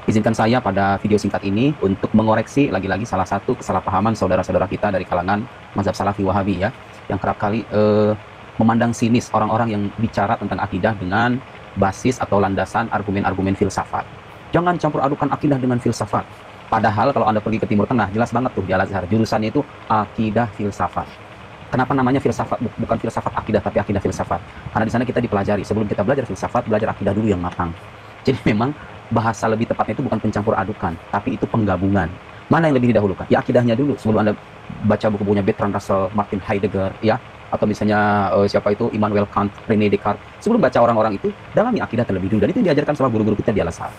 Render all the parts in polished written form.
Izinkan saya pada video singkat ini untuk mengoreksi lagi-lagi salah satu kesalahpahaman saudara-saudara kita dari kalangan mazhab Salafi Wahabi ya, yang kerap kali memandang sinis orang-orang yang bicara tentang akidah dengan basis atau landasan argumen-argumen filsafat. Jangan campur adukan akidah dengan filsafat. Padahal kalau Anda pergi ke Timur Tengah, jelas banget tuh di Al-Azhar, jurusannya itu akidah filsafat. Kenapa namanya filsafat? Bukan filsafat akidah, tapi akidah filsafat. Karena di sana kita dipelajari. Sebelum kita belajar filsafat, belajar akidah dulu yang matang. Jadi memang bahasa lebih tepatnya itu bukan pencampur adukan, tapi itu penggabungan. Mana yang lebih didahulukan? Ya akidahnya dulu. Sebelum Anda baca buku-bukunya Bertrand Russell, Martin Heidegger, ya, atau misalnya siapa itu Immanuel Kant, René Descartes. Sebelum baca orang-orang itu, dalami akidah terlebih dulu. Dan itu diajarkan sama guru-guru kita di Al-Azhar.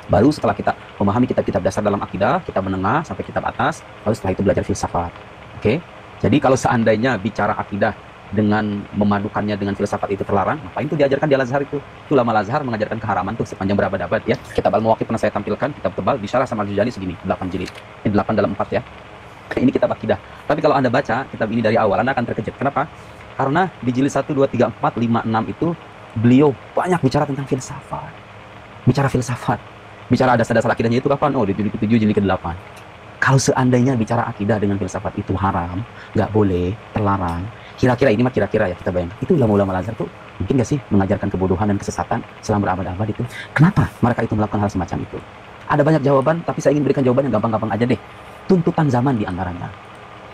Baru setelah kita memahami kitab-kitab dasar dalam akidah, kitab menengah sampai kitab atas, lalu setelah itu belajar filsafat. Oke? Jadi kalau seandainya bicara akidah dengan memadukannya dengan filsafat itu terlarang, ngapain itu diajarkan di Al-Azhar itu? Itu lama Al-Azhar mengajarkan keharaman tuh sepanjang berabad-abad ya. Kitab Al-Muwaqqif pernah saya tampilkan, kitab tebal, disyarah sama Al-Juzani segini, 8 jilid. Ini 8 dalam 4 ya. Ini kitab akidah. Tapi kalau Anda baca kitab ini dari awal, Anda akan terkejut. Kenapa? Karena di jilid 1, 2, 3, 4, 5, 6 itu beliau banyak bicara tentang filsafat. Bicara filsafat. Bicara dasar-dasar akidahnya itu kapan? Oh, di jilid ke-7, jilid ke-8. Kalau seandainya bicara akidah dengan filsafat itu haram, nggak boleh, terlarang, kira-kira ini mah kira-kira ya kita bayangkan, itu ulama-ulama Al-Azhar tuh mungkin nggak sih mengajarkan kebodohan dan kesesatan selama berabad-abad itu? Kenapa mereka itu melakukan hal semacam itu? Ada banyak jawaban, tapi saya ingin berikan jawaban yang gampang-gampang aja deh. Tuntutan zaman di antaranya.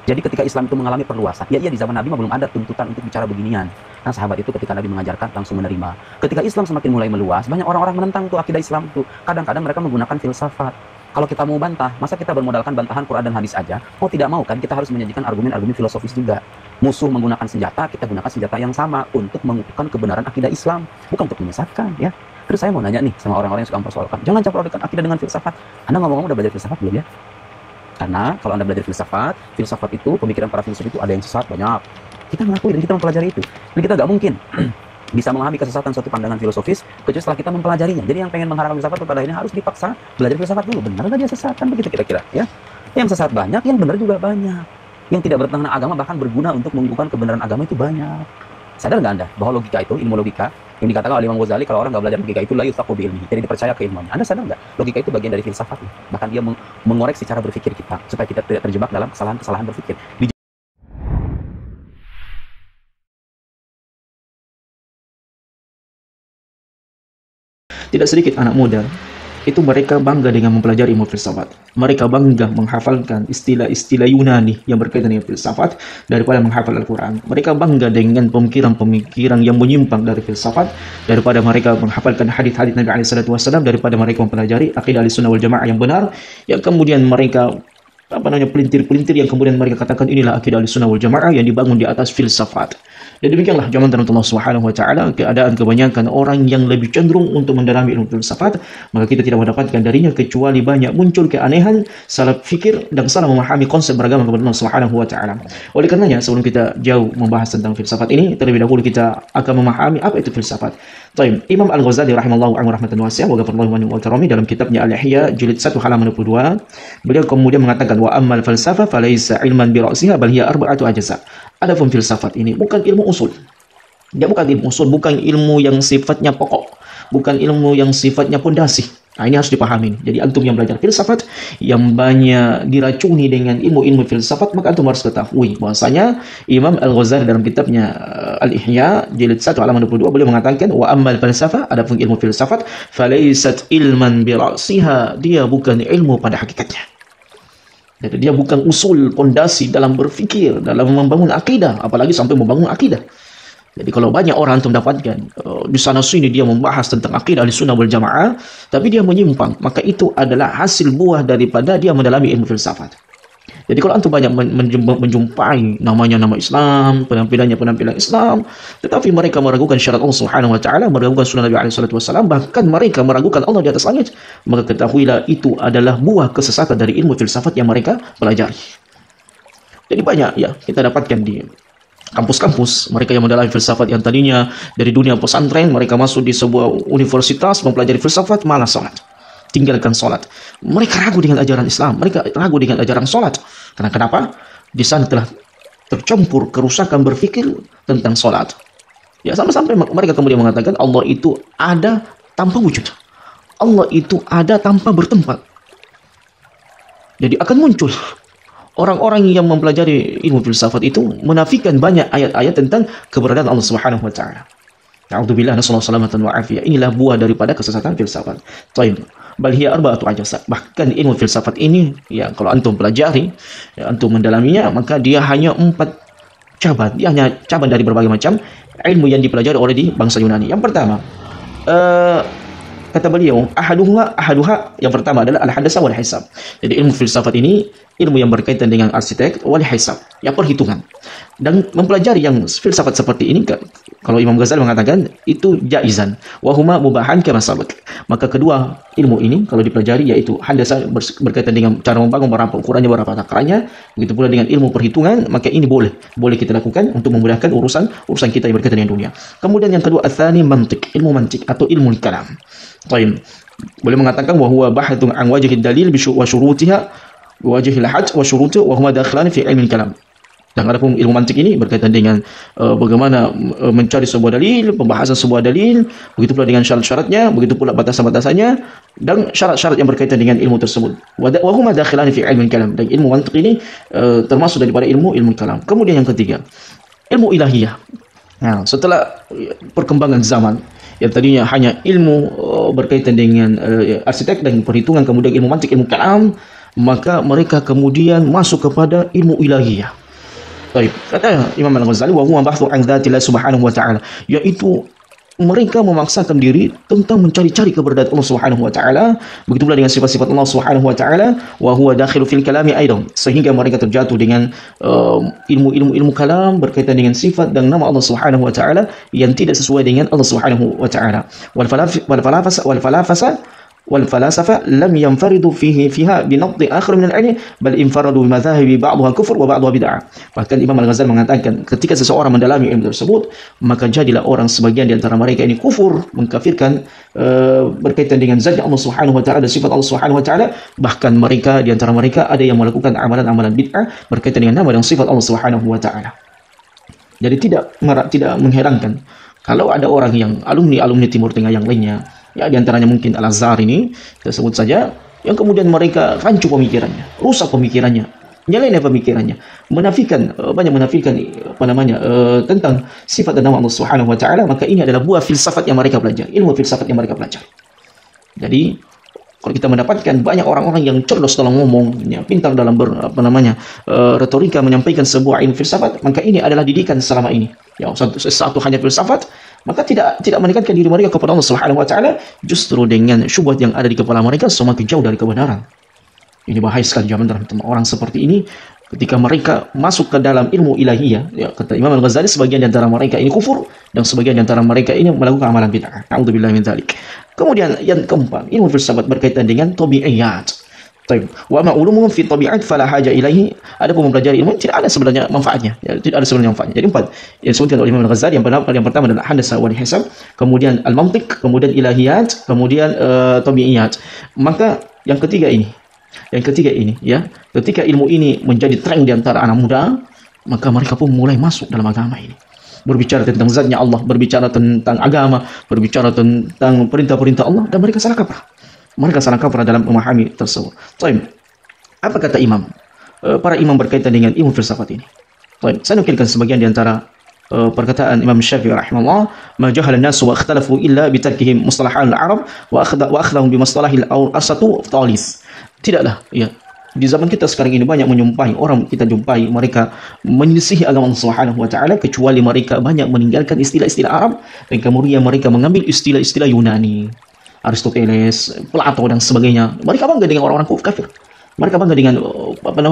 Jadi ketika Islam itu mengalami perluasan, ya iya di zaman Nabi mah belum ada tuntutan untuk bicara beginian. Nah sahabat itu ketika Nabi mengajarkan langsung menerima. Ketika Islam semakin mulai meluas, banyak orang-orang menentang tuh akidah Islam itu. Kadang-kadang mereka menggunakan filsafat. Kalau kita mau bantah, masa kita bermodalkan bantahan Quran dan hadis aja? Mau tidak mau kan kita harus menyajikan argumen-argumen filosofis juga. Musuh menggunakan senjata, kita gunakan senjata yang sama untuk mengukuhkan kebenaran akidah Islam, bukan untuk menyesatkan ya. Terus saya mau nanya nih sama orang-orang yang suka mempersoalkan, jangan campur adukan akidah dengan filsafat. Anda ngomong-ngomong udah belajar filsafat belum ya? Karena kalau Anda belajar filsafat, filsafat itu, pemikiran para filsuf itu ada yang sesat banyak. Kita mengakui dan kita mempelajari itu. Dan kita nggak mungkin bisa memahami kesesatan suatu pandangan filosofis kecuali setelah kita mempelajarinya. Jadi yang pengen mengharapkan filsafat pada akhirnya harus dipaksa belajar filsafat dulu. Benar nggak dia sesat? Kan begitu kira-kira ya. Yang sesat banyak, yang benar juga banyak. Yang tidak bertentangan agama bahkan berguna untuk mengukuhkan kebenaran agama itu banyak. Sadar nggak Anda bahwa logika itu, ilmu logika, yang dikatakan oleh Imam Ghazali, kalau orang nggak belajar logika itu la yuthaqu bi ilmihi, jadi dipercaya keilmuannya. Anda sadar nggak? Logika itu bagian dari filsafat. Bahkan dia mengoreksi cara berpikir kita supaya kita tidak terjebak dalam kesalahan-kesalahan berpikir. Tidak sedikit anak muda itu mereka bangga dengan mempelajari ilmu filsafat. Mereka bangga menghafalkan istilah-istilah Yunani yang berkaitan dengan filsafat daripada menghafal Al-Quran. Mereka bangga dengan pemikiran-pemikiran yang menyimpang dari filsafat daripada mereka menghafalkan hadis-hadis Nabi SAW, daripada mereka mempelajari akidah Ahlussunnah wal Jamaah yang benar, yang kemudian mereka pelintir-pelintir yang kemudian mereka katakan inilah akidah Ahlussunnah wal Jamaah yang dibangun di atas filsafat. Dan demikianlah zaman Allah Subhanahu wa taala, keadaan kebanyakan orang yang lebih cenderung untuk mendalami ilmu filsafat, maka kita tidak mendapatkan darinya kecuali banyak muncul keanehan, salah fikir dan salah memahami konsep beragama kepada Allah Subhanahu wa taala. Oleh karenanya, sebelum kita jauh membahas tentang filsafat ini, terlebih dahulu kita akan memahami apa itu filsafat. Baik, Imam Al-Ghazali rahimallahu anhu rahmatan wasi'ah wa ghafarallahu wa karami dalam kitabnya Al-Ihya jilid 1 halaman 22, beliau kemudian mengatakan wa ammal falsafah falaysa ilman bi ra'siha bal hiya arba'atu ajza. Adapun filsafat ini bukan ilmu usul. Dia bukan ilmu usul, bukan ilmu yang sifatnya pokok, bukan ilmu yang sifatnya pondasi. Nah, ini harus dipahami. Jadi antum yang belajar filsafat, yang banyak diracuni dengan ilmu-ilmu filsafat, maka antum harus ketahui bahwasanya Imam Al-Ghazali dalam kitabnya Al-Ihya jilid 1 halaman 22 beliau mengatakan wa ammal falsafah, adapun ilmu filsafat falaisat ilman bi ra'siha, dia bukan ilmu pada hakikatnya. Jadi dia bukan usul, pondasi dalam berfikir, dalam membangun akidah, apalagi sampai membangun akidah. Jadi kalau banyak orang antum dapatkan di sana sini dia membahas tentang akidah Ahlussunnah wal Jamaah, tapi dia menyimpang, maka itu adalah hasil buah daripada dia mendalami ilmu filsafat. Jadi kalau antum banyak menjumpai namanya nama Islam, penampilannya penampilan Islam, tetapi mereka meragukan syarat Allah Subhanahu wa taala, meragukan sunnah Nabi alaihi wasallam, bahkan mereka meragukan Allah di atas langit, maka ketahuilah itu adalah buah kesesatan dari ilmu filsafat yang mereka pelajari. Jadi banyak ya kita dapatkan di kampus-kampus mereka yang mendalami filsafat yang tadinya dari dunia pesantren, mereka masuk di sebuah universitas mempelajari filsafat, malah salat, tinggalkan sholat. Mereka ragu dengan ajaran Islam, mereka ragu dengan ajaran sholat. Karena kenapa? Di sana telah tercampur kerusakan berpikir tentang sholat. Ya, sampai-sampai mereka kemudian mengatakan Allah itu ada tanpa wujud. Allah itu ada tanpa bertempat. Jadi akan muncul orang-orang yang mempelajari ilmu filsafat itu menafikan banyak ayat-ayat tentang keberadaan Allah Subhanahu wa taala. A'udzubillah, nasallahu salamatan wa afiyah. Inilah buah daripada kesesatan filsafat. Baik. Bal hiya arba'atu ajasa. Bahkan ilmu filsafat ini, ya kalau antum pelajari, ya, antum mendalaminya, maka dia hanya 4 cabang. Dia hanya cabang dari berbagai macam ilmu yang dipelajari oleh di bangsa Yunani. Yang pertama, kata beliau, ahaduha yang pertama adalah al-hadasa wal hisab. Jadi ilmu filsafat ini ilmu yang berkaitan dengan arsitek wal hisab, ya perhitungan. Dan mempelajari yang filsafat seperti ini, kalau Imam Ghazali mengatakan itu jaizan wa huma mubahan kama sabaq. Maka kedua ilmu ini kalau dipelajari, yaitu hadasa berkaitan dengan cara membangun, berapa ukurannya, berapa takarannya, begitu pula dengan ilmu perhitungan, maka ini boleh kita lakukan untuk memudahkan urusan kita yang berkaitan dengan dunia. Kemudian yang kedua, atsani mantiq, ilmu mantiq atau ilmu kalam. Baik, boleh mengatakan bahwa bahathun an wajhi dalil wa syurutiha wajhi al-hajj wa syurutuhu wa huma dakhilan fi ilmi kalam. Dan adapun ilmu mantik ini berkaitan dengan bagaimana mencari sebuah dalil, pembahasan sebuah dalil, begitu pula dengan syarat-syaratnya, begitu pula batasan-batasannya, dan syarat-syarat yang berkaitan dengan ilmu tersebut. Wa huma dakhilan fi ilmi kalam. Dan ilmu mantik ini termasuk daripada ilmu kalam. Kemudian yang ketiga, ilmu ilahiyah. Nah, setelah perkembangan zaman yang tadinya hanya ilmu berkaitan dengan arsitek dan perhitungan, kemudian ilmu mantik, ilmu kalam, maka mereka kemudian masuk kepada ilmu ilahiyah. Baik, kata Imam Al-Ghazali, wa huwa bahthu an dzatillah subhanahu wa ta'ala, yaitu mereka memaksakan diri tentang mencari-cari keberadaan Allah Subhanahu wa taala, begitu pula dengan sifat-sifat Allah Subhanahu wa taala, wa huwa dakhilu fil kalami aidan, sehingga mereka terjatuh dengan ilmu kalam berkaitan dengan sifat dan nama Allah Subhanahu wa taala yang tidak sesuai dengan Allah Subhanahu wa taala. Wal falasafa lam yanfaridu fiha binaqdi akhir min al-ilm, bal infaradu bimadhahibi ba'daha kufur wa ba'daha bid'ah. Bahkan Imam Al-Ghazali mengatakan, ketika seseorang mendalami ilmu tersebut, maka jadilah orang sebagian di antara mereka ini kufur, mengkafirkan berkaitan dengan zat Allah Subhanahu wa taala dan sifat Allah Subhanahu wa taala. Bahkan mereka di antara mereka ada yang melakukan amalan-amalan bid'ah berkaitan dengan nama dan sifat Allah Subhanahu wa taala. Jadi tidak mengherankan kalau ada orang yang alumni Timur Tengah yang lainnya, ya di antaranya mungkin Al-Azhar ini, kita sebut saja, yang kemudian mereka rancu pemikirannya, rusak pemikirannya, nyeleneh pemikirannya, banyak menafikan tentang sifat dan nama Allah Subhanahu wa taala. Maka ini adalah buah filsafat yang mereka pelajari, ilmu filsafat yang mereka pelajari. Jadi kalau kita mendapatkan banyak orang-orang yang cerdas dalam ngomong, ya, pintar dalam retorika menyampaikan sebuah ilmu filsafat, maka ini adalah didikan selama ini. Ya, satu hanya filsafat, maka tidak mendekatkan diri mereka kepada Allah Subhanahu wa taala, justru dengan syubhat yang ada di kepala mereka semakin jauh dari kebenaran. Ini bahaya sekali teman-teman. Orang seperti ini ketika mereka masuk ke dalam ilmu ilahiyah, ya, kata Imam Al-Ghazali, sebagian di antara mereka ini kufur dan sebagian di antara mereka ini melakukan amalan bid'ah. A'udzubillahi min dzalik. Kemudian yang keempat, ilmu filsafat berkaitan dengan tabi'iyat. Baik, wa ma ulumuhum fi tabi'at fala haja ilaihi. Ada pun mempelajari ilmu tidak ada sebenarnya manfaatnya, ya, tidak ada sebenarnya manfaatnya. Jadi empat yang disebutkan oleh Imam Al-Ghazali, yang pertama adalah hadasa wal hisab, kemudian al-mantiq, kemudian ilahiyat, kemudian tabi'iyat. Maka yang ketiga ini, ya, ketika ilmu ini menjadi tren di antara anak muda, maka mereka pun mulai masuk dalam agama ini. Berbicara tentang zatnya Allah, berbicara tentang agama, berbicara tentang perintah-perintah Allah, dan mereka salah kaprah. Mereka salah kaprah dalam memahami tersebut. Baik, apa kata imam? Para imam berkaitan dengan ilmu filsafat ini. Baik, saya nukilkan sebagian di antara perkataan Imam Syafi'i rahimahullah, ma jahala an-nasu wa ikhtalafu illa bi tarkihim mustalahat al-arab wa akhdahum bi mustalahil awsatu thalis. Tidaklah, ya, di zaman kita sekarang ini banyak kita jumpai mereka menyelisihi agama Allah Subhanahu wa taala, kecuali mereka banyak meninggalkan istilah-istilah Arab dan kemudian mereka mengambil istilah-istilah Yunani, Aristoteles, Plato dan sebagainya. Mereka bangga dengan orang-orang kafir. Mereka bangga dengan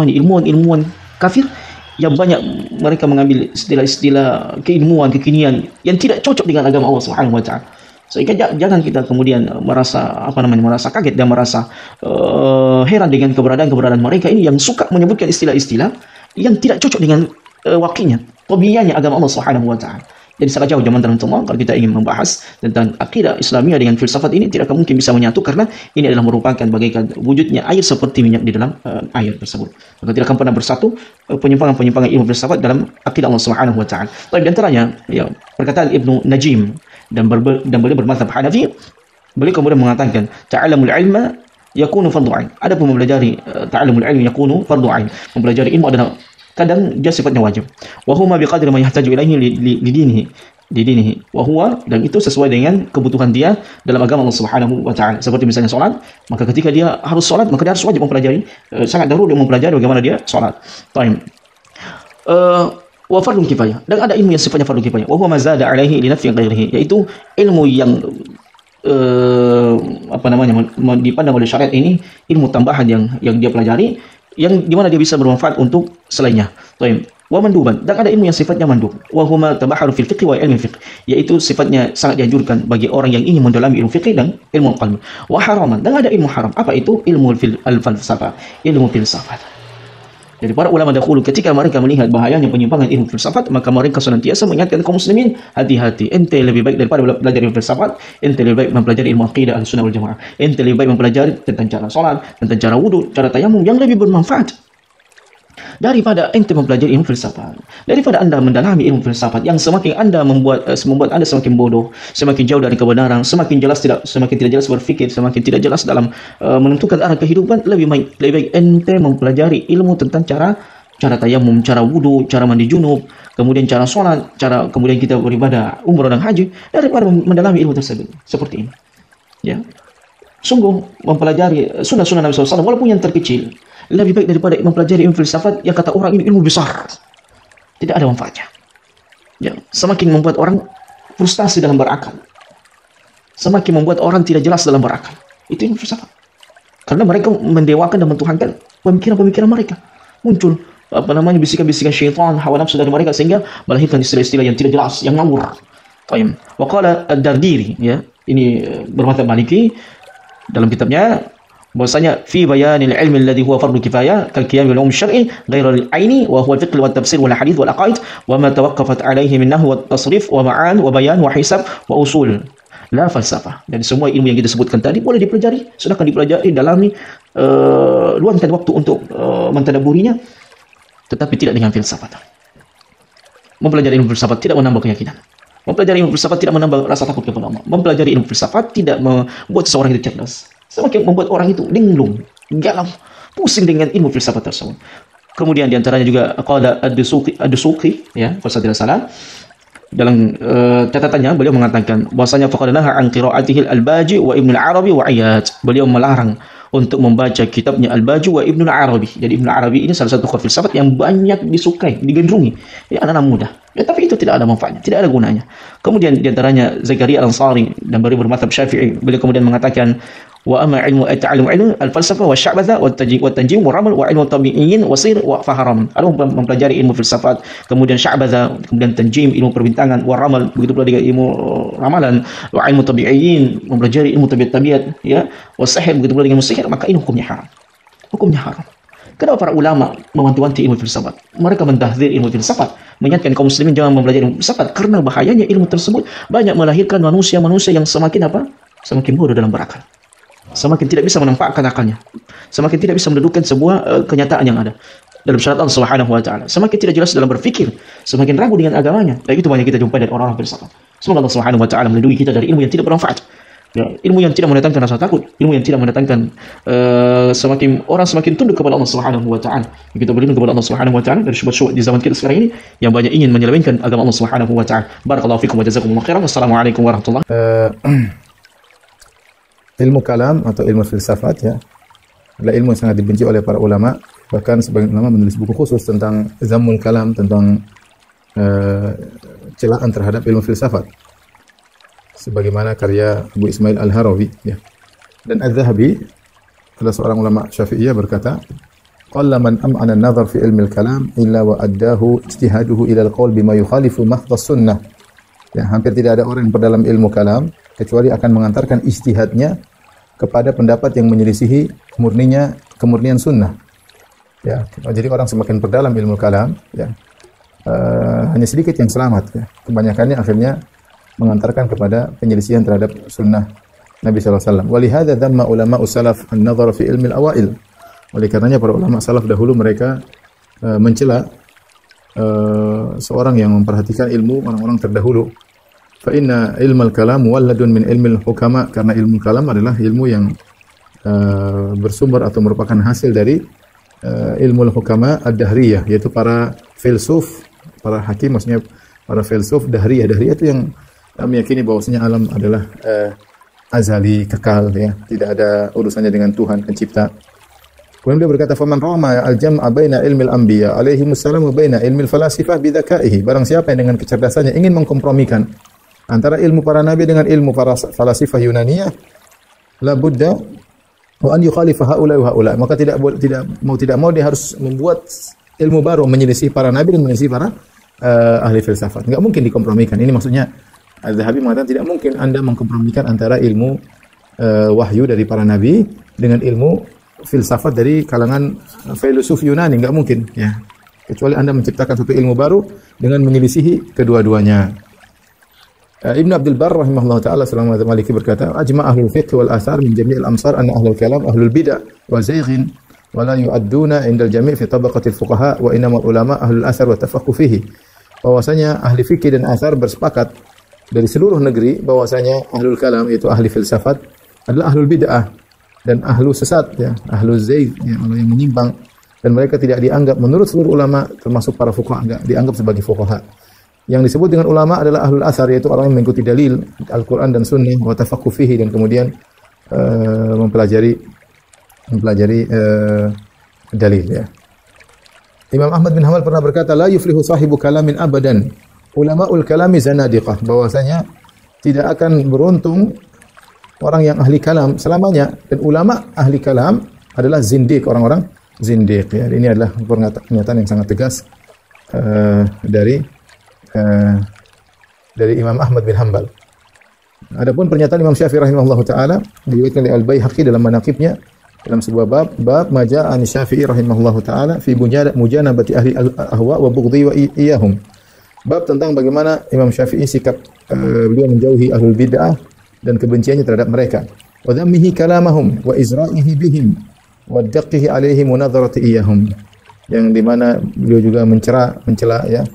ilmuwan kafir yang banyak mereka mengambil istilah-istilah keilmuan kekinian yang tidak cocok dengan agama Allah Subhanahu wa taala. Sehingga jangan kita kemudian merasa kaget dan merasa heran dengan keberadaan mereka ini yang suka menyebutkan istilah-istilah yang tidak cocok dengan wakilnya, tabiiyahnya agama Allah Subhanahu wa taala. Jadi sangat jauh teman-teman kalau kita ingin membahas tentang akidah Islamiyah dengan filsafat ini, tidak akan mungkin bisa menyatu karena ini adalah merupakan bagaikan wujudnya air seperti minyak di dalam air tersebut. Maka tidak akan pernah bersatu penyimpangan ilmu filsafat dalam akidah Allah Subhanahu wa taala. Tapi di antaranya, ya, perkataan Ibnu Najim dan beliau bermadzhab Hanafi, Beliau kemudian mengatakan, ta'allamul ilma yakunu fardhu ain. Adapun mempelajari ta'allamul ilmi yakunu fardhu ain. Mempelajari ilmu adalah kadang dia sifatnya wajib. Wa huma biqadri ma yahtaju ilaihi li dinihi. Wa huwa, dan itu sesuai dengan kebutuhan dia dalam agama Allah Subhanahu wa taala. Seperti misalnya salat, maka ketika dia harus salat, maka dia harus wajib mempelajari, sangat daruri mempelajari bagaimana dia salat. Baik. Wa fardhu kifayah, dan ada ilmu yang sifatnya fardhu kifayah. Wa huwa ma zada alaihi li naf'i ghairihi, yaitu ilmu yang dipandang oleh syariat ini ilmu tambahan yang dia pelajari, yang dimana dia bisa bermanfaat untuk selainnya. Wa manduban, dan ada ilmu yang sifatnya mandub. Wa huma tabaharu fil fiqh wa ilmi fiqh, yaitu sifatnya sangat dianjurkan bagi orang yang ingin mendalami ilmu fiqh dan ilmu qalb. Wa haraman, dan ada ilmu haram. Apa itu? Ilmu al-falsafah, ilmu filsafat. Jadi para ulama dahulu ketika mereka melihat bahayanya penyimpangan ilmu filsafat, maka mereka senantiasa mengingatkan kaum muslimin, hati-hati, ente lebih baik daripada belajar ilmu filsafat, ente lebih baik mempelajari ilmu aqidah Ahlussunnah wal Jamaah, ente lebih baik mempelajari tentang cara salat, tentang cara wudu, cara tayamum yang lebih bermanfaat daripada ente mempelajari ilmu filsafat. Daripada anda mendalami ilmu filsafat yang semakin anda membuat anda semakin bodoh, semakin jauh dari kebenaran, semakin tidak jelas berfikir, semakin tidak jelas dalam menentukan arah kehidupan. Lebih baik ente mempelajari ilmu tentang cara tayamum, cara wudu, cara mandi junub, kemudian cara sholat, kemudian kita beribadah umrah dan haji, daripada mendalami ilmu tersebut. Seperti ini, ya. Sungguh mempelajari sunnah-sunnah Nabi SAW walaupun yang terkecil lebih baik daripada mempelajari ilmu filsafat yang kata orang ini ilmu besar, tidak ada manfaatnya. Ya, semakin membuat orang frustasi dalam berakal, semakin membuat orang tidak jelas dalam berakal. Itu ilmu filsafat. Karena mereka mendewakan dan mentuhankan pemikiran-pemikiran mereka. Muncul bisikan-bisikan syaitan, hawa nafsu dari mereka, sehingga melahirkan istilah-istilah yang tidak jelas, yang ngawur. Wa qala ad-Dardiri, ya, ini bermadzhab Maliki, dalam kitabnya bahwasanya fi bayanil ilmi alladhi huwa fardhu kifayah kal qiyam bil ulum syar'i ghairu al aini wa huwa al fiqh wal tafsir wal hadith wal aqaid wa ma tawaqqafat alayhi min nahw wat tasrif wa ma'an wa bayan wa hisab wa usul la falsafah. Dan semua ilmu yang kita sebutkan tadi boleh dipelajari, silakan dipelajari, dalami, luangkan waktu untuk mentadabburinya, tetapi tidak dengan filsafat. Mempelajari ilmu filsafat tidak menambah keyakinan. Mempelajari ilmu filsafat tidak menambah rasa takut kepada Allah. Mempelajari ilmu filsafat tidak membuat seseorang itu cerdas. Semakin membuat orang itu linglung, galau, pusing dengan ilmu filsafat tersebut. Kemudian diantaranya juga qala ad-Dusuqi, ya, kalau saya tidak salah, dalam catatannya beliau mengatakan bahwasanya faqad naha an qira'atihi al-Baji wa Ibnu al-Arabi wa Iyad. Beliau melarang untuk membaca kitabnya Al-Baji wa Ibnu al-Arabi. Jadi Ibnu al-Arabi ini salah satu tokoh filsafat yang banyak disukai, digandrungi, ya, anak-anak muda. Ya, tapi itu tidak ada manfaatnya, tidak ada gunanya. Kemudian diantaranya Zakaria al-Ansari, dan beliau bermadzhab Syafi'i. Beliau kemudian mengatakan wa amma ilmu at-ta'allum ilmu al-falsafah wa sya'batha wa tanjim wa ramal wa ilmu tabi'iyyin wa sir wa faharam. Ada mempelajari ilmu filsafat, kemudian sya'batha, kemudian tanjim, ilmu perbintangan, wa ramal, begitu pula dengan ilmu ramalan, wa ilmu tabi'iyyin, mempelajari ilmu tabiat-tabiat, ya, wa sihir, begitu pula dengan sihir, maka ini hukumnya haram. Hukumnya haram. Kenapa para ulama mewanti-wanti ilmu filsafat? Mereka mentahdzir ilmu filsafat, mengingatkan kaum muslimin jangan mempelajari ilmu filsafat, karena bahayanya ilmu tersebut banyak melahirkan manusia-manusia yang semakin semakin bodoh dalam berakal, semakin tidak bisa menampakkan akalnya, semakin tidak bisa mendudukan sebuah kenyataan yang ada dalam syariat Allah Subhanahu wa taala, semakin tidak jelas dalam berfikir, semakin ragu dengan agamanya. Dan itu banyak kita jumpai dari orang-orang filsafat. Semoga Allah Subhanahu wa taala melindungi kita dari ilmu yang tidak bermanfaat. Ya, ilmu yang tidak mendatangkan rasa takut, ilmu yang tidak mendatangkan semakin tunduk kepada Allah Subhanahu wa taala. Kita berlindung kepada Allah Subhanahu wa taala dari syubhat-syubhat di zaman kita sekarang ini yang banyak ingin menyelewengkan agama Allah Subhanahu wa taala. Barakallahu fikum wa jazakumullahu khairan. Wassalamualaikum warahmatullahi ilmu kalam atau ilmu filsafat, ya, adalah ilmu yang sangat dibenci oleh para ulama. Bahkan sebagian ulama menulis buku khusus tentang zammul kalam, tentang celaan terhadap ilmu filsafat, sebagaimana karya Abu Ismail Al-Harawi, ya. Dan Az-Zahabi adalah seorang ulama Syafi'iyah berkata, qalla man am'ana an-nazar fi ilmi al-kalam illa wa addahu ijtihaduhu ila al-qawl bima yukhalifu mahdha sunnah. Ya, hampir tidak ada orang yang berdalam ilmu kalam kecuali akan mengantarkan ijtihadnya kepada pendapat yang menyelisihi kemurnian sunnah. Ya, jadi orang semakin berdalam ilmu kalam, ya, hanya sedikit yang selamat, ya. Kebanyakannya akhirnya mengantarkan kepada penyelisihan terhadap sunnah Nabi SAW. Walihada dhamma ulama salaf an-nazar fi ilmi al-awail. Oleh karenanya para ulama salaf dahulu mereka mencela seorang yang memperhatikan ilmu orang-orang terdahulu, Fa inna ilmal kalam waladun min ilmil hukama, karena ilmu kalam adalah ilmu yang bersumber atau merupakan hasil dari ilmu hukama ad-dahriyah, yaitu para filsuf, para hakim, maksudnya para filsuf dahriyah. Dahriyah itu yang meyakini bahwasanya alam adalah azali, kekal, ya, tidak ada urusannya dengan Tuhan pencipta. Kemudian dia berkata, faman rama al-jam'a baina ilmil anbiya alaihi wassalam wa baina ilmil falasifah bidakaihi, barang siapa yang dengan kecerdasannya ingin mengkompromikan antara ilmu para nabi dengan ilmu para falasifah Yunaniyah, la budda wa an yukhalifa haula wa haula, maka tidak mau dia harus membuat ilmu baru menyelisih para nabi dan menyelisih para ahli filsafat. Enggak mungkin dikompromikan. Ini maksudnya Az-Zahabi mengatakan tidak mungkin Anda mengkompromikan antara ilmu wahyu dari para nabi dengan ilmu filsafat dari kalangan filosof Yunani, enggak mungkin, ya. Kecuali Anda menciptakan satu ilmu baru dengan menyelisihi kedua-duanya. Ibn Abdul Barr rahimahullah ta'ala selama Maliki berkata, ajma' ahlul fiqh wal athar min jami'il amsar anna ahlul kalam ahlul bid'ah wa zayghin wa la yu'adduna indal jami' fi tabaqatil fuqaha wa innamal ulama ahlul athar wa tafaqquh fihi. Bahwasanya ahli fikih dan athar bersepakat dari seluruh negeri bahwasanya ahlul kalam, yaitu ahli filsafat, adalah ahlul bid'ah dan ahlu sesat, ya, ahlu zayd, ya, orang yang menyimpang, dan mereka tidak dianggap menurut seluruh ulama termasuk para fuqaha, enggak dianggap sebagai fuqaha. Yang disebut dengan ulama adalah ahlul athar, yaitu orang yang mengikuti dalil Al-Qur'an dan Sunnah, wa tafaqquh fihi, dan kemudian mempelajari dalil, ya. Imam Ahmad bin Hanbal pernah berkata, la yuflihu sahibu kalamin abadan, ulama'ul kalami zanadiqah, bahwasanya tidak akan beruntung orang yang ahli kalam selamanya, dan ulama ahli kalam adalah zindiq, orang-orang zindiq, ya. Ini adalah pernyataan yang sangat tegas dari Imam Ahmad bin Hanbal. Adapun pernyataan Imam Syafi'i rahimahullahu taala diriwayatkan oleh Al-Baihaqi dalam manaqibnya dalam sebuah bab maja'a an Syafi'i rahimahullahu taala fi mujanabati ahli al-ahwa wa bughdhi wa iyahum. Bab tentang bagaimana Imam Syafi'i sikap beliau menjauhi ahlul bid'ah dan kebenciannya terhadap mereka. Wa dhammihi kalamahum wa izra'ihi bihim wa daqqihi alaihim wa nadharati iyahum. Yang di mana beliau juga mencela, ya,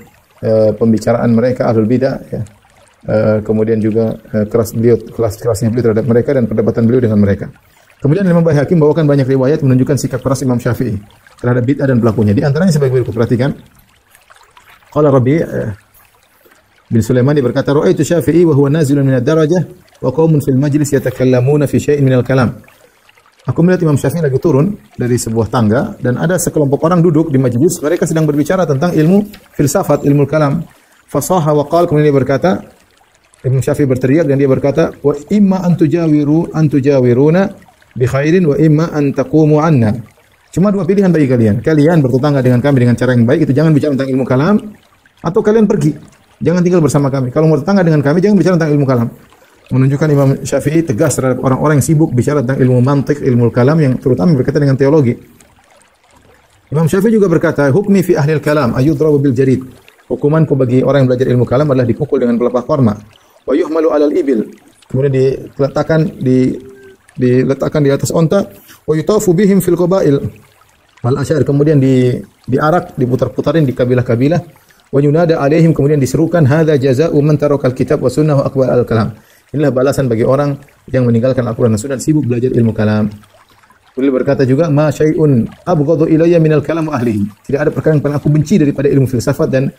pembicaraan mereka ahlul bid'ah, ya. Kemudian juga keras-kerasnya beliau terhadap mereka dan perdebatan beliau dengan mereka. Kemudian Imam Baihaqi membawakan banyak riwayat menunjukkan sikap keras Imam Syafi'i terhadap bid'ah dan pelakunya. Di antaranya sebagai berikut, perhatikan. Qala Rabi' bin Sulaiman berkata, ra'aitu Syafi'i wa huwa nazilun min ad-darajah wa qaumun fil majlis yatakallamuna fi syai'in min al-kalam. Aku melihat Imam Syafi'i lagi turun dari sebuah tangga dan ada sekelompok orang duduk di majlis, mereka sedang berbicara tentang ilmu filsafat, ilmu kalam. Fasaha wa qala, kemudian dia berkata, Imam Syafi'i berteriak dan dia berkata, wa imma an tujawiruna bi khairin wa imma an taqumu anna. Cuma dua pilihan bagi kalian. Kalian bertetangga dengan kami dengan cara yang baik, itu jangan bicara tentang ilmu kalam, atau kalian pergi, jangan tinggal bersama kami. Kalau mau bertetangga dengan kami, jangan bicara tentang ilmu kalam. Menunjukkan Imam Syafi'i tegas terhadap orang-orang yang sibuk bicara tentang ilmu mantik, ilmu kalam yang terutama berkaitan dengan teologi. Imam Syafi'i juga berkata, hukmi fi ahlil kalam ayudrabu bil jarid. Hukumanku bagi orang yang belajar ilmu kalam adalah dipukul dengan pelepah korma. Wa yuhmalu alal ibil. Kemudian diletakkan di atas onta. Wa yutafu bihim fil qabail wal asyair. Kemudian diarak, diputar-putarin di kabilah-kabilah. Wa yunada alaihim, kemudian diserukan, hadza jazaa'u man tarakal kitab wa sunnah wa aqbal al kalam. Inilah balasan bagi orang yang meninggalkan Al-Qur'an dan Sunnah, sibuk belajar ilmu kalam. Beliau berkata juga, ma syai'un abghadu ilayya minal kalam wa ahlihi. Tidak ada perkara yang paling aku benci daripada ilmu filsafat dan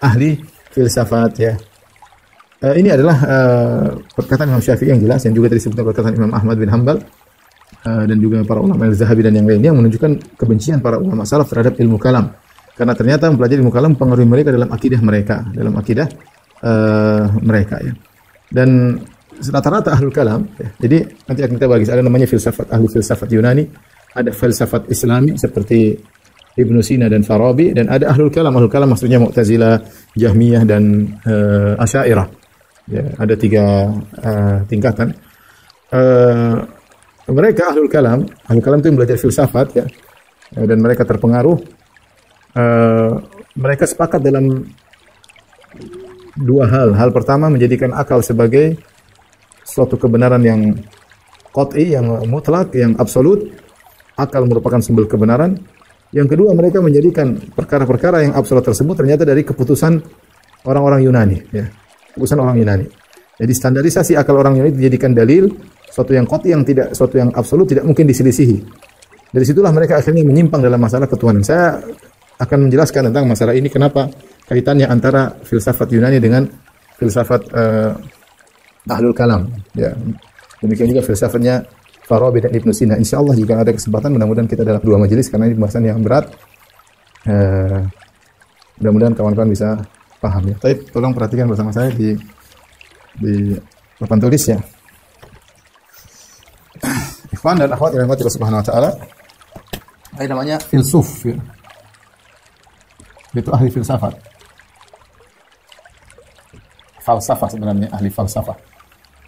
ahli filsafat, ya. Ini adalah perkataan Imam Syafi'i yang jelas, yang juga tadi disebutkan perkataan Imam Ahmad bin Hanbal dan juga para ulama Al-Zahabi dan yang lainnya, menunjukkan kebencian para ulama salaf terhadap ilmu kalam. Karena ternyata mempelajari ilmu kalam mempengaruhi mereka dalam akidah mereka, ya. Dan rata-rata ahlul kalam, ya. Jadi nanti akan kita bagi, ada namanya filsafat, ahli filsafat Yunani, ada filsafat Islami seperti Ibnu Sina dan Farabi, dan ada ahlul kalam. Ahlul kalam maksudnya Mu'tazilah, Jahmiyah dan Asy'ariyah. Ya, ada 3 tingkatan. Mereka ahlul kalam itu yang belajar filsafat, ya. Dan mereka terpengaruh. Mereka sepakat dalam 2 hal. Hal pertama, menjadikan akal sebagai suatu kebenaran yang qat'i, yang mutlak, yang absolut. Akal merupakan sumber kebenaran. Yang kedua, mereka menjadikan perkara-perkara yang absolut tersebut ternyata dari keputusan orang-orang Yunani, ya. Keputusan orang Yunani. Jadi standarisasi akal orang Yunani dijadikan dalil, suatu yang qat'i yang tidak, suatu yang absolut tidak mungkin diselisihi. Dari situlah mereka akhirnya menyimpang dalam masalah ketuhanan. Saya akan menjelaskan tentang masalah ini, kenapa kaitannya antara filsafat Yunani dengan filsafat Ahlul Kalam. Ya. Demikian juga filsafatnya Farabi dan Ibnu Sina. Insyaallah jika ada kesempatan, mudah-mudahan kita dalam 2 majelis karena ini pembahasan yang berat. Mudah-mudahan kawan-kawan bisa paham ya. Baik, tolong perhatikan bersama saya di papan tulis ya. Ikhwan dan akhwat yang dirahmati Allah Subhanahu wa taala. Ini namanya filsuf ya. Itu ahli filsafat. Falsafah sebenarnya, ahli falsafah.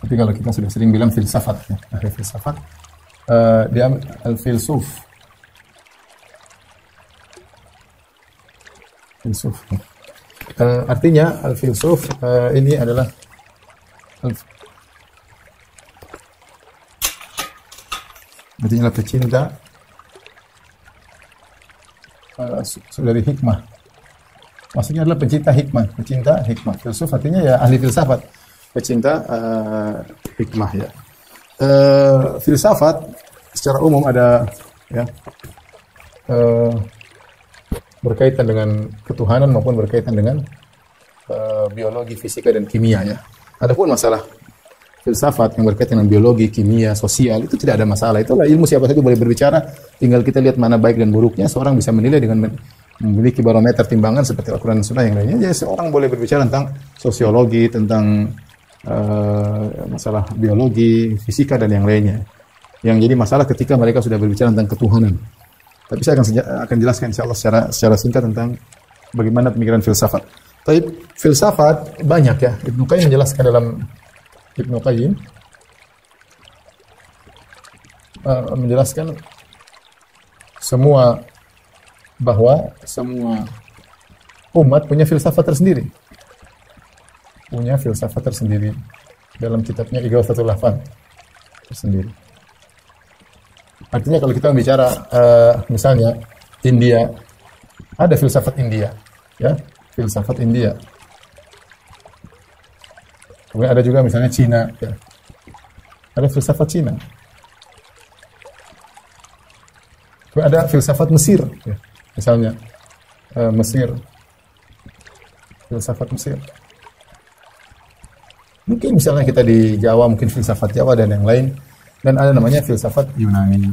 Tapi kalau kita sudah sering bilang filsafat ya, ahli filsafat. Dia al-filsuf. Filsuf. Artinya al-filsuf ini adalah artinya pecinta dari hikmah. Maksudnya adalah pecinta hikmah. Filsuf artinya ya ahli filsafat, pecinta hikmah ya. Filsafat secara umum ada ya berkaitan dengan ketuhanan maupun berkaitan dengan biologi, fisika dan kimia ya. Adapun masalah filsafat yang berkaitan dengan biologi, kimia, sosial itu tidak ada masalah. Itulah ilmu, siapa saja boleh berbicara, tinggal kita lihat mana baik dan buruknya. Seorang bisa menilai dengan memiliki barometer timbangan seperti Al-Quran dan Sunnah yang lainnya. Jadi seorang boleh berbicara tentang sosiologi, tentang masalah biologi, fisika dan yang lainnya. Yang jadi masalah ketika mereka sudah berbicara tentang ketuhanan. Tapi saya akan jelaskan insyaallah secara singkat tentang bagaimana pemikiran filsafat. Tapi filsafat banyak ya. Ibnu Qayyim menjelaskan dalam menjelaskan bahwa semua umat punya filsafat tersendiri. Dalam kitabnya Ighathatul Lahfan tersendiri. Artinya kalau kita bicara misalnya India, ada filsafat India, ya, filsafat India. Kemudian ada juga misalnya Cina, ya. Ada filsafat Cina. Kemudian ada filsafat Mesir, ya. Misalnya Mesir, filsafat Mesir. Mungkin misalnya kita di Jawa, mungkin filsafat Jawa dan yang lain. Dan ada namanya filsafat Yunani.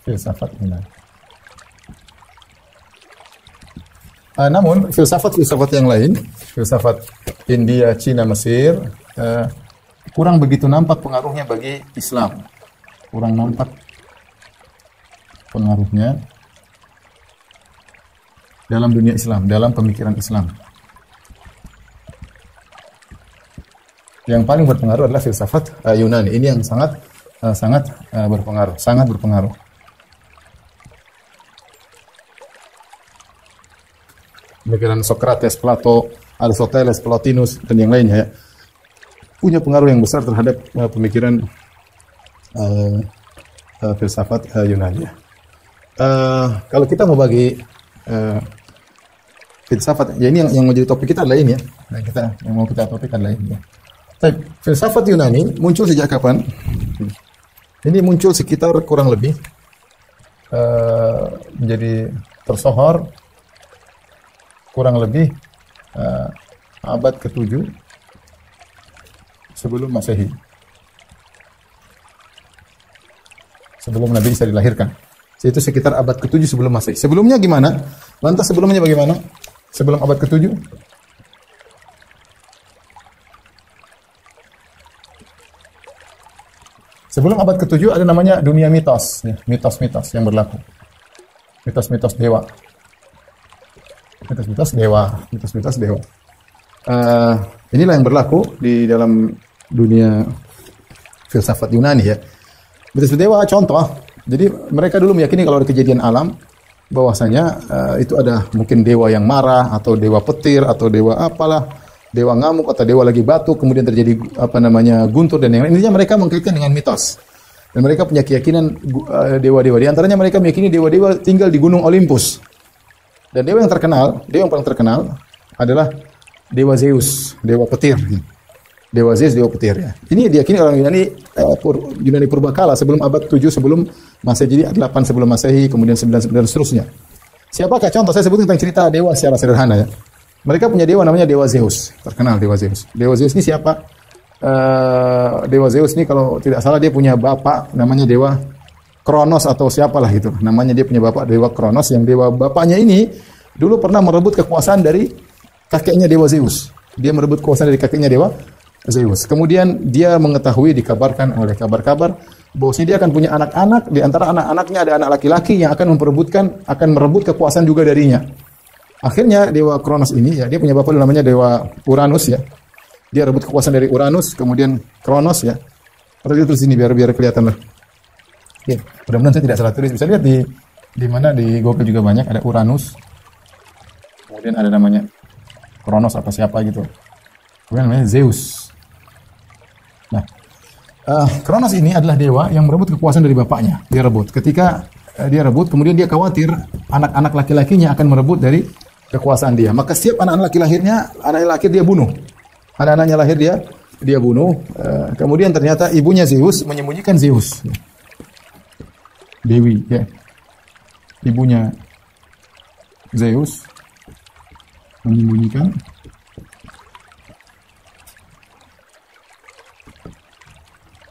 Filsafat Yunani. Namun filsafat yang lain, filsafat India, Cina, Mesir, kurang begitu nampak pengaruhnya bagi Islam. Kurang nampak pengaruhnya dalam dunia Islam, dalam pemikiran Islam. Yang paling berpengaruh adalah filsafat Yunani. Ini yang sangat berpengaruh. Pemikiran Socrates, Plato, Aristoteles, Plotinus dan yang lainnya ya, punya pengaruh yang besar terhadap pemikiran filsafat Yunani. Kalau kita mau bagi filsafat, ya ini yang menjadi topik kita adalah ini ya. Yang mau kita topik adalah ini. Ya. Filsafat Yunani muncul sejak kapan? Ini muncul sekitar kurang lebih menjadi tersohor kurang lebih abad ke-7 sebelum Masehi. Sebelum Nabi Isa dilahirkan. Itu sekitar abad ke-7 sebelum Masehi. Sebelumnya gimana? Lantas sebelumnya bagaimana? Sebelum abad ke-7? Sebelum abad ke-7 ada namanya dunia mitos, ya, mitos-mitos yang berlaku. Mitos-mitos dewa. Mitos-mitos dewa. Inilah yang berlaku di dalam dunia filsafat Yunani ya. Mitos dewa contoh. Jadi mereka dulu meyakini kalau ada kejadian alam, bahwasanya itu ada mungkin dewa yang marah atau dewa petir atau dewa apalah, dewa ngamuk atau dewa lagi batuk, kemudian terjadi guntur dan yang lain. Intinya mereka mengkaitkan dengan mitos. Dan mereka punya keyakinan dewa-dewa. Di antaranya mereka meyakini dewa-dewa tinggal di Gunung Olympus. Dan dewa yang paling terkenal adalah dewa Zeus, dewa petir. Dewa Zeus, dewa petir ya. Ini diyakini orang Yunani purbakala sebelum abad 7 sebelum Masehi, jadi 8 sebelum Masehi, kemudian 9 dan seterusnya. Siapakah contoh? Saya sebutkan tentang cerita dewa secara sederhana ya. Mereka punya dewa namanya dewa Zeus, terkenal dewa Zeus. Dewa Zeus ini siapa? Dewa Zeus ini kalau tidak salah dia punya bapak namanya dewa Kronos atau siapalah gitu. Namanya dia punya bapak dewa Kronos, yang dewa bapaknya ini dulu pernah merebut kekuasaan dari kakeknya dewa Zeus. Dia merebut kekuasaan dari kakeknya dewa Zeus. Kemudian dia mengetahui, dikabarkan oleh kabar-kabar bahwasanya dia akan punya anak-anak, di antara anak-anaknya ada anak laki-laki yang akan merebut kekuasaan juga darinya. Akhirnya dewa Kronos ini ya, dia punya bapak namanya dewa Uranus ya. Dia rebut kekuasaan dari Uranus, kemudian Kronos ya. Atau dia tulis ini biar kelihatan lah. Ya, mudah-mudahan saya tidak salah tulis. Bisa lihat di mana di Google juga banyak ada Uranus. Kemudian ada namanya Kronos apa siapa gitu. Kemudian namanya Zeus. Nah, Kronos ini adalah dewa yang merebut kekuasaan dari bapaknya. Dia rebut. Ketika dia rebut, kemudian dia khawatir anak-anak laki-lakinya akan merebut dari kekuasaan dia. Maka setiap anak laki dia bunuh. Anak-anaknya lahir dia bunuh. Kemudian ternyata ibunya Zeus menyembunyikan Zeus. Dewi, ya. Ibunya Zeus menyembunyikan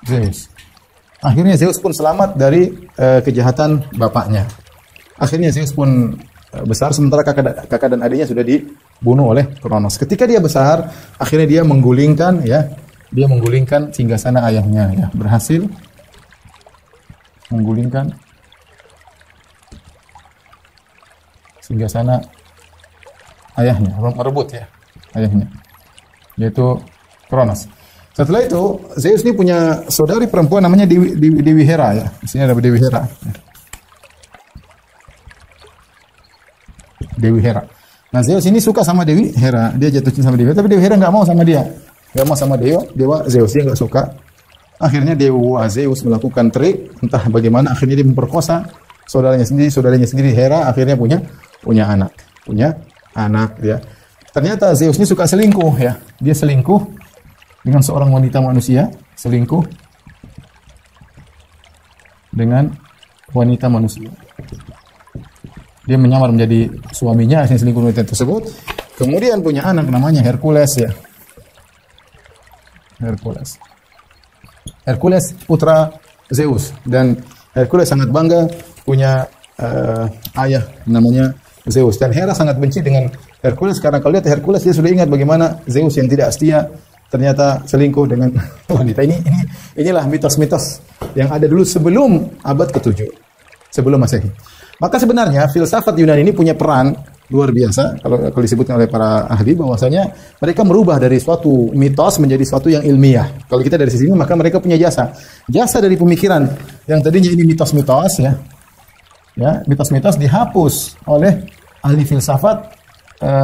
Zeus. Akhirnya Zeus pun selamat dari kejahatan bapaknya. Akhirnya Zeus pun besar, sementara kakak dan adiknya sudah dibunuh oleh Kronos. Ketika dia besar, akhirnya dia menggulingkan singgasana ayahnya ya. Berhasil menggulingkan singgasana ayahnya, merebut ya ayahnya, yaitu Kronos. Setelah itu, Zeus ini punya saudari perempuan namanya Dewi Hera ya. Di sini ada Dewi Hera. Dewi Hera. Nah, Zeus ini suka sama Dewi Hera. Dia jatuh cinta sama Dewi Hera, tapi Dewi Hera nggak mau sama dia. Nggak mau sama dewa Zeus. Dia nggak suka. Akhirnya dewa Zeus melakukan trik, entah bagaimana, akhirnya dia memperkosa saudaranya sendiri Hera, akhirnya punya anak ya. Ternyata Zeus ini suka selingkuh ya. Dia selingkuh dengan seorang wanita manusia, selingkuh dengan wanita manusia. Dia menyamar menjadi suaminya, akhirnya selingkuh wanita tersebut. Kemudian punya anak namanya Hercules ya. Hercules putra Zeus, dan Hercules sangat bangga punya ayah namanya Zeus, dan Hera sangat benci dengan Hercules karena kalau lihat Hercules dia sudah ingat bagaimana Zeus yang tidak setia ternyata selingkuh dengan wanita. Inilah mitos-mitos yang ada dulu sebelum abad ke-7, sebelum Masehi. Maka sebenarnya filsafat Yunani ini punya peran luar biasa kalau disebutkan oleh para ahli, bahwasanya mereka merubah dari suatu mitos menjadi suatu yang ilmiah. Kalau kita dari sisi ini, maka mereka punya jasa dari pemikiran yang tadinya ini mitos-mitos ya, mitos-mitos dihapus oleh ahli filsafat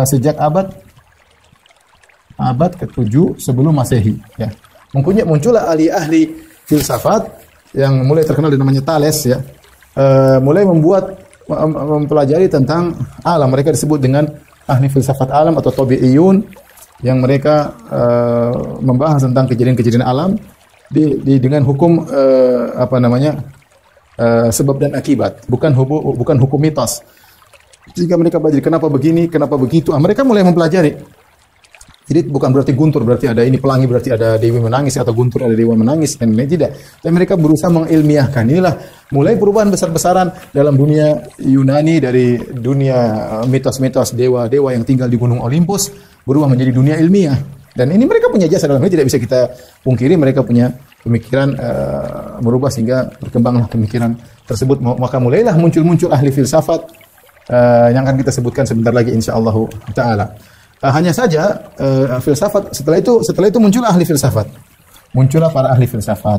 sejak abad ke-7 sebelum Masehi ya. Muncullah ahli-ahli filsafat yang mulai terkenal namanya Thales ya. Mulai mempelajari tentang alam. Mereka disebut dengan ahli filsafat alam atau tabi'iyun, yang mereka membahas tentang kejadian-kejadian alam dengan hukum sebab dan akibat, bukan hukum mitos. Jika mereka belajar kenapa begini, kenapa begitu, mereka mulai mempelajari. Jadi bukan berarti guntur, berarti ada ini pelangi, berarti ada dewi menangis, atau guntur ada dewa menangis, dan lain tidak. Tapi mereka berusaha mengilmiahkan. Inilah mulai perubahan besar-besaran dalam dunia Yunani, dari dunia mitos-mitos dewa-dewa yang tinggal di Gunung Olympus berubah menjadi dunia ilmiah. Dan ini mereka punya jasa dalam ini, tidak bisa kita pungkiri. Mereka punya pemikiran merubah sehingga berkembanglah pemikiran tersebut. Maka mulailah muncul ahli filsafat yang akan kita sebutkan sebentar lagi insyaallah taala. Hanya saja filsafat setelah itu muncul ahli filsafat. Muncullah para ahli filsafat.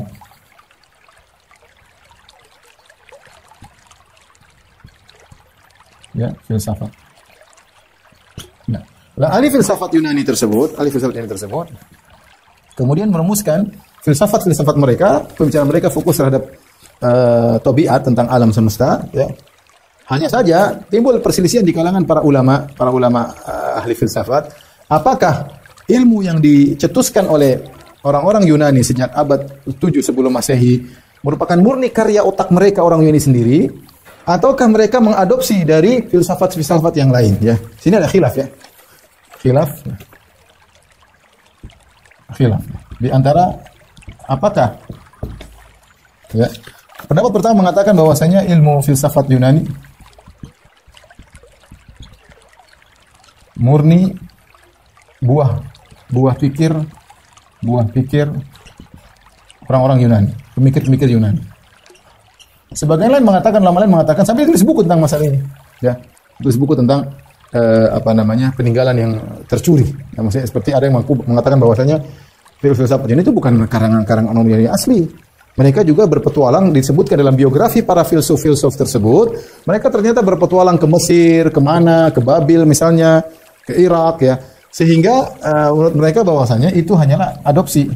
Ya, filsafat. Nah, ahli filsafat Yunani tersebut kemudian merumuskan filsafat mereka, pembicaraan mereka fokus terhadap tabiat, tentang alam semesta ya. Hanya saja timbul perselisihan di kalangan para ulama ahli filsafat, apakah ilmu yang dicetuskan oleh orang-orang Yunani sejak abad 7 sebelum Masehi merupakan murni karya otak mereka orang Yunani sendiri, ataukah mereka mengadopsi dari filsafat-filsafat yang lain, ya. Sini ada khilaf, ya. Khilaf di antara apakah, ya. Pendapat pertama mengatakan bahwasanya ilmu filsafat Yunani murni buah pikir orang-orang Yunani, pemikir-pemikir Yunani. Sebagian lain mengatakan, lama lain mengatakan, sampai tulis buku tentang masalah ini, ya, tulis buku tentang peninggalan yang tercuri. Ya, maksudnya seperti ada yang mengatakan bahwasanya filsafat ini itu bukan karangan-karangan orang Yunani asli. Mereka juga berpetualang, disebutkan dalam biografi para filsuf-filsuf tersebut. Mereka ternyata berpetualang ke Mesir, kemana, ke Babil misalnya, ke Irak, ya. Sehingga menurut mereka bahwasanya itu hanyalah adopsi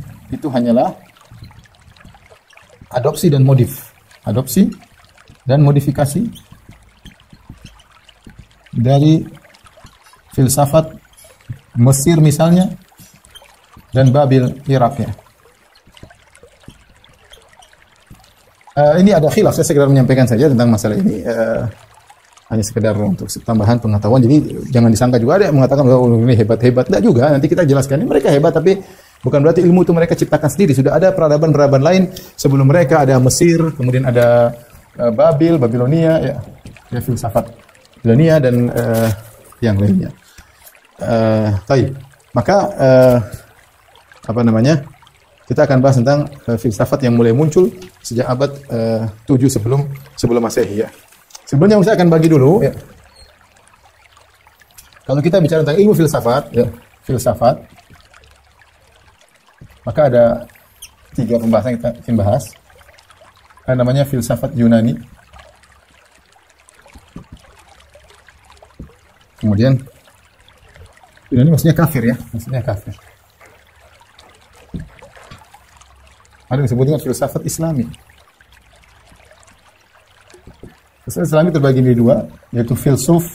dan modifikasi dari filsafat Mesir misalnya dan Babil, Irak, ya. Ini ada khilaf, saya sekedar menyampaikan saja tentang masalah ini, hanya sekedar untuk tambahan pengetahuan. Jadi jangan disangka juga ada yang mengatakan bahwa ini hebat-hebat, tidak juga. Nanti kita jelaskan, ini mereka hebat, tapi bukan berarti ilmu itu mereka ciptakan sendiri. Sudah ada peradaban-peradaban lain sebelum mereka, ada Mesir, kemudian ada Babilonia, ya filsafat Babilonia dan yang lainnya. Baik, maka kita akan bahas tentang filsafat yang mulai muncul sejak abad 7 sebelum Masehi, ya. Sebelumnya saya akan bagi dulu, ya. Kalau kita bicara tentang ilmu filsafat, ya, maka ada 3 pembahasan kita akan bahas. Ada namanya filsafat Yunani. Kemudian Yunani maksudnya kafir, ya, kafir. Ada yang disebut dengan filsafat Islami. Filsafat Islami terbagi menjadi 2, yaitu filsuf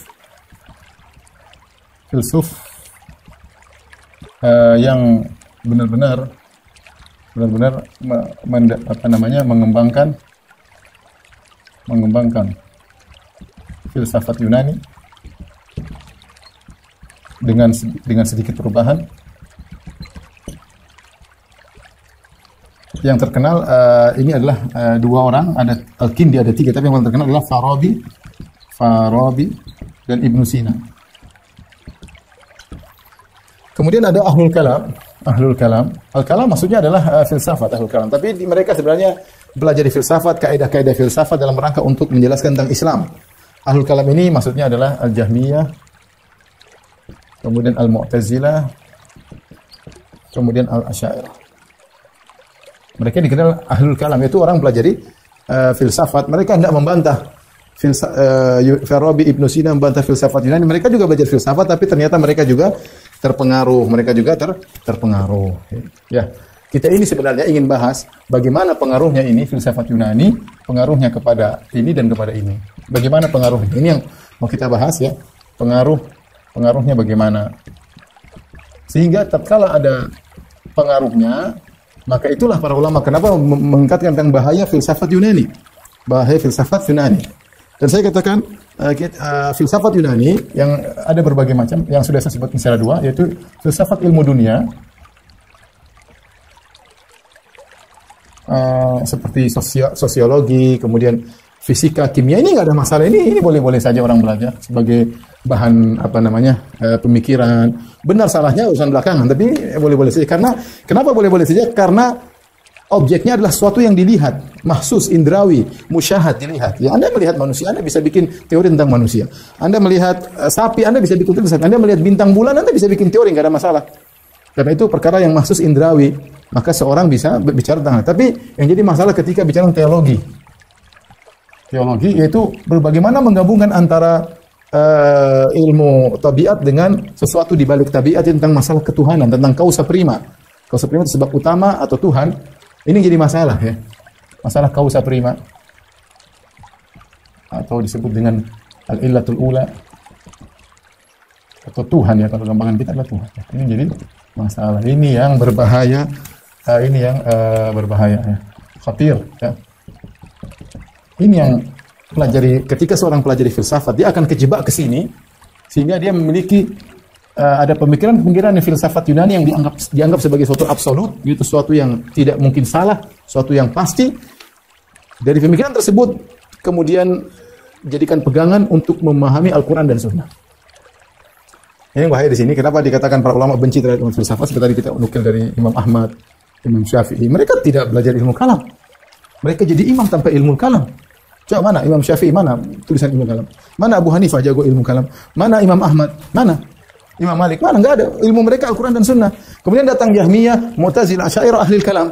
yang benar-benar mengembangkan filsafat Yunani dengan sedikit perubahan. Yang terkenal ini adalah 2 orang, ada Al-Kindi, ada 3, tapi yang paling terkenal adalah Farabi dan Ibnu Sina. Kemudian ada Ahlul Kalam. Al-Kalam maksudnya adalah filsafat, Ahlul Kalam. Tapi mereka sebenarnya belajar filsafat, kaidah-kaidah filsafat dalam rangka untuk menjelaskan tentang Islam. Ahlul Kalam ini maksudnya adalah Al-Jahmiyah, kemudian Al-Mu'tazilah, kemudian Al-Asy'ariyah. Mereka dikenal Ahlul Kalam, yaitu orang pelajari filsafat. Mereka tidak membantah Farabi, Ibnu Sina membantah filsafat Yunani. Mereka juga belajar filsafat, tapi ternyata mereka juga terpengaruh. Ya, kita ini sebenarnya ingin bahas bagaimana pengaruhnya ini filsafat Yunani, pengaruhnya kepada ini dan kepada ini. Bagaimana pengaruhnya? Ini yang mau kita bahas, ya. Pengaruhnya bagaimana? Sehingga tatkala ada pengaruhnya, maka itulah para ulama kenapa mengangkatkan tentang bahaya filsafat Yunani. Dan saya katakan filsafat Yunani yang ada berbagai macam, yang sudah saya sebutkan secara 2, yaitu filsafat ilmu dunia, seperti sosiologi, kemudian fisika, kimia. Ini nggak ada masalah, ini boleh-boleh saja orang belajar sebagai bahan pemikiran. Benar salahnya urusan belakangan, tapi boleh-boleh saja. Karena kenapa boleh-boleh saja? Karena objeknya adalah sesuatu yang dilihat, mahsus, indrawi, musyahad, dilihat. Ya, Anda melihat manusia, Anda bisa bikin teori tentang manusia. Anda melihat sapi, Anda bisa bikin teori tentang sapi. Anda melihat bintang bulan, Anda bisa bikin teori, nggak ada masalah. Karena itu perkara yang mahsus indrawi, maka seorang bisa bicara tentang. Tapi yang jadi masalah ketika bicara teologi, yaitu bagaimana menggabungkan antara ilmu tabiat dengan sesuatu di balik tabiat tentang masalah ketuhanan, tentang causa prima. Causa prima itu sebab utama atau Tuhan. Ini jadi masalah, ya. Masalah causa prima atau disebut dengan Al-illatul ula atau Tuhan ya, kalau gampangan kita adalah Tuhan. Ini jadi masalah. Ini yang berbahaya. Berbahaya ya. Khatir ya. Ini yang ketika seorang pelajari filsafat, dia akan kejebak ke sini sehingga dia memiliki ada pemikiran-pemikiran filsafat Yunani yang dianggap sebagai suatu absolut, itu suatu yang tidak mungkin salah, suatu yang pasti. Dari pemikiran tersebut kemudian jadikan pegangan untuk memahami Al-Quran dan Sunnah. Ini bahaya di sini. Kenapa dikatakan para ulama benci terhadap ilmu filsafat? Seperti tadi kita nukil dari Imam Ahmad, Imam Syafi'i. Mereka tidak belajar ilmu kalam. Mereka jadi imam tanpa ilmu kalam. Coba mana Imam Syafi'i, mana tulisan ilmu kalam? Mana Abu Hanifah jago ilmu kalam? Mana Imam Ahmad? Mana Imam Malik? Mana? Enggak ada. Ilmu mereka Al-Quran dan Sunnah. Kemudian datang Jahmiyah, Mu'tazilah, Asy'ariyah, ahli kalam.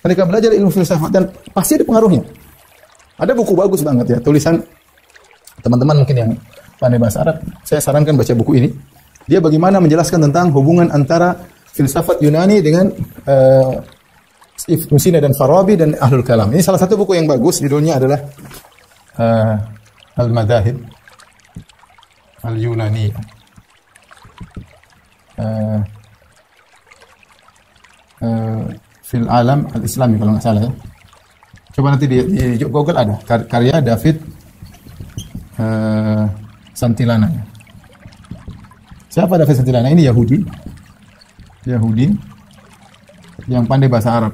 Mereka belajar ilmu filsafat dan pasti ada pengaruhnya. Ada buku bagus banget ya, tulisan teman-teman mungkin yang pandai bahasa Arab, saya sarankan baca buku ini. Dia bagaimana menjelaskan tentang hubungan antara filsafat Yunani dengan Ibn Sina dan Farabi dan Ahlul Kalam. Ini salah satu buku yang bagus, judulnya adalah Al-Madahib Al-Yunani. Fil Alam Al-Islami kalau nggak salah ya. Coba nanti di Google ada karya David Santilana. Siapa David Santilana? Ini Yahudi yang pandai bahasa Arab.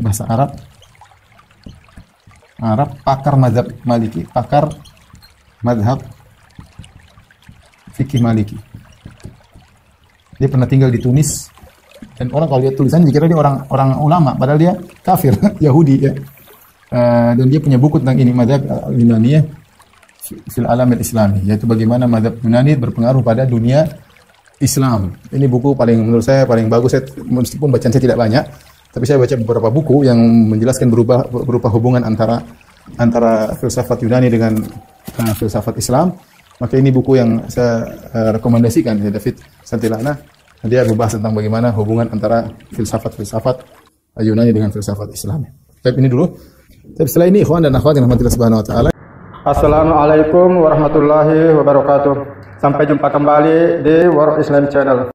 Bahasa Arab, pakar mazhab Maliki, pakar mazhab fikih Maliki. Dia pernah tinggal di Tunis dan orang kalau lihat tulisannya dikira dia orang ulama, padahal dia kafir, Yahudi ya. Dan dia punya buku tentang ini, mazhab Yunani fil alam al-islami, yaitu bagaimana mazhab Yunani berpengaruh pada dunia Islam. Ini buku menurut saya paling bagus. Meskipun bacaan saya tidak banyak, tapi saya baca beberapa buku yang menjelaskan berupa hubungan antara filsafat Yunani dengan filsafat Islam. Maka ini buku yang saya rekomendasikan ya, David Santilana. Dia membahas tentang bagaimana hubungan antara filsafat Yunani dengan filsafat Islam. Tapi ini dulu. Tapi setelah ini ikhwan dan akhwat yang rahmatillah subhanahu wa ta'ala. Assalamualaikum warahmatullahi wabarakatuh. Sampai jumpa kembali di World Islam Channel.